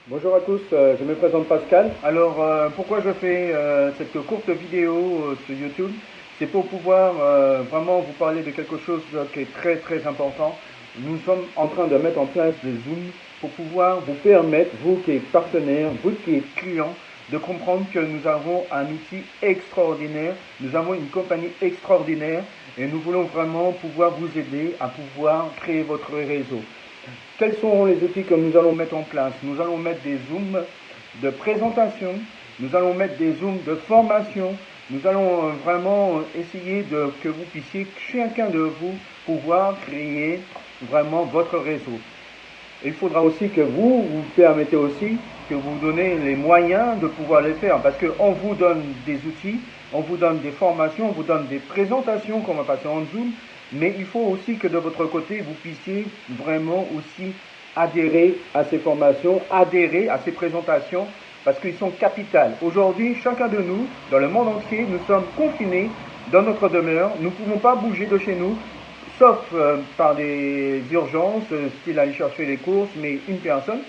Bonjour à tous, je me présente Pascal. Alors, pourquoi je fais cette courte vidéo sur YouTube? C'est pour pouvoir vraiment vous parler de quelque chose qui est très très important. Nous sommes en train de mettre en place des Zooms pour pouvoir vous permettre, vous qui êtes partenaire, vous qui êtes client, de comprendre que nous avons un outil extraordinaire, nous avons une compagnie extraordinaire et nous voulons vraiment pouvoir vous aider à pouvoir créer votre réseau. Quels seront les outils que nous allons mettre en place? Nous allons mettre des zooms de présentation, nous allons mettre des zooms de formation, nous allons vraiment essayer que vous puissiez, chacun de vous, pouvoir créer vraiment votre réseau. Il faudra aussi que vous permettez aussi que vous donnez les moyens de pouvoir les faire, parce qu'on vous donne des outils, on vous donne des formations, on vous donne des présentations qu'on va passer en Zoom, mais il faut aussi que de votre côté, vous puissiez vraiment aussi adhérer à ces formations, adhérer à ces présentations, parce qu'ils sont capitales. Aujourd'hui, chacun de nous, dans le monde entier, nous sommes confinés dans notre demeure, nous ne pouvons pas bouger de chez nous, sauf par des urgences, style aller chercher les courses, mais une personne.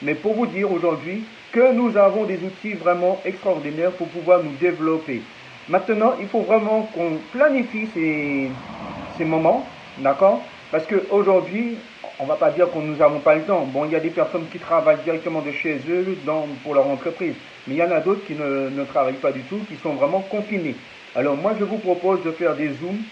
Mais pour vous dire aujourd'hui que nous avons des outils vraiment extraordinaires pour pouvoir nous développer. Maintenant, il faut vraiment qu'on planifie ces moments, d'accord? Parce qu'aujourd'hui, on ne va pas dire que nous n'avons pas le temps. Bon, il y a des personnes qui travaillent directement de chez eux pour leur entreprise. Mais il y en a d'autres qui ne travaillent pas du tout, qui sont vraiment confinés. Alors moi, je vous propose de faire des Zooms,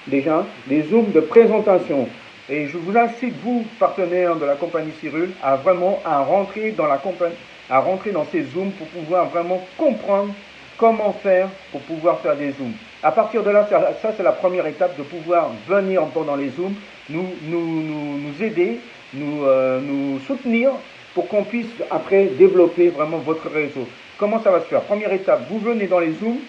déjà, des Zooms de présentation. Et je vous incite, vous, partenaires de la compagnie Cyril, à vraiment rentrer dans ces Zooms pour pouvoir vraiment comprendre comment faire pour pouvoir faire des Zooms. À partir de là, ça c'est la première étape, de pouvoir venir pendant les Zooms, nous aider, nous soutenir pour qu'on puisse après développer vraiment votre réseau. Comment ça va se faire? Première étape, vous venez dans les Zooms,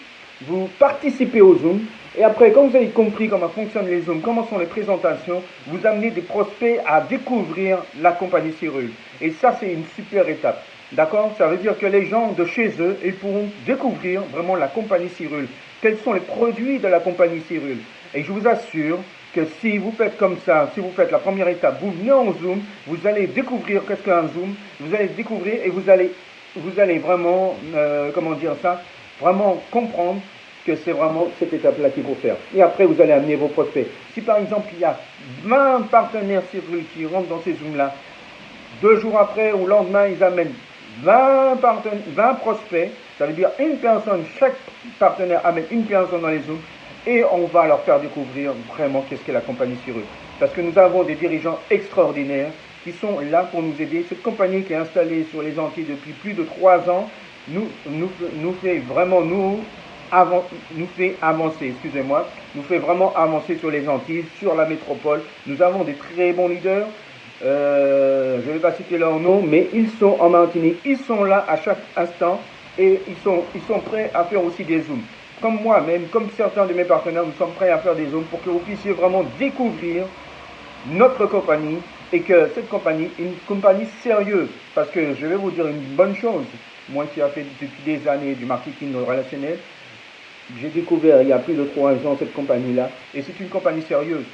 vous participez aux Zooms, et après, quand vous avez compris comment fonctionnent les Zooms, comment sont les présentations, vous amenez des prospects à découvrir la compagnie Cyril. Et ça, c'est une super étape. D'accord? Ça veut dire que les gens de chez eux, ils pourront découvrir vraiment la compagnie Cyril. Quels sont les produits de la compagnie Cyril? Et je vous assure que si vous faites comme ça, si vous faites la première étape, vous venez en Zoom, vous allez découvrir qu'est-ce qu'un Zoom, vous allez découvrir et vous allez vraiment, comment dire ça, vraiment comprendre que c'est vraiment cette étape-là qu'il faut faire. Et après, vous allez amener vos prospects. Si par exemple, il y a 20 partenaires Cyril qui rentrent dans ces Zooms-là, 2 jours après ou le lendemain, ils amènent 20 prospects, ça veut dire une personne, chaque partenaire amène une personne dans les Zooms, et on va leur faire découvrir vraiment qu'est-ce qu'est la compagnie Cyril. Parce que nous avons des dirigeants extraordinaires qui sont là pour nous aider. Cette compagnie qui est installée sur les Antilles depuis plus de 3 ans, nous fait vraiment, nous fait avancer, excusez-moi, nous fait vraiment avancer sur les Antilles, sur la métropole. Nous avons des très bons leaders, je ne vais pas citer leur nom, mais ils sont en Martinique, ils sont là à chaque instant et ils sont prêts à faire aussi des Zooms. Comme moi-même, comme certains de mes partenaires, nous sommes prêts à faire des Zooms pour que vous puissiez vraiment découvrir notre compagnie et que cette compagnie est une compagnie sérieuse. Parce que je vais vous dire une bonne chose, moi qui ai fait depuis des années du marketing relationnel, j'ai découvert il y a plus de 3 ans cette compagnie-là, et c'est une compagnie sérieuse.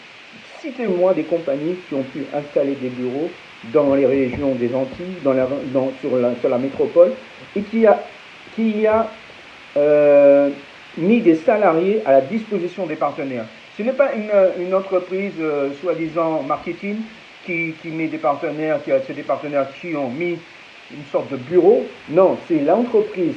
Citez-moi des compagnies qui ont pu installer des bureaux dans les régions des Antilles, sur la métropole, et qui a mis des salariés à la disposition des partenaires. Ce n'est pas une entreprise soi-disant marketing qui met des partenaires, c'est des partenaires qui ont mis une sorte de bureau. Non, c'est l'entreprise.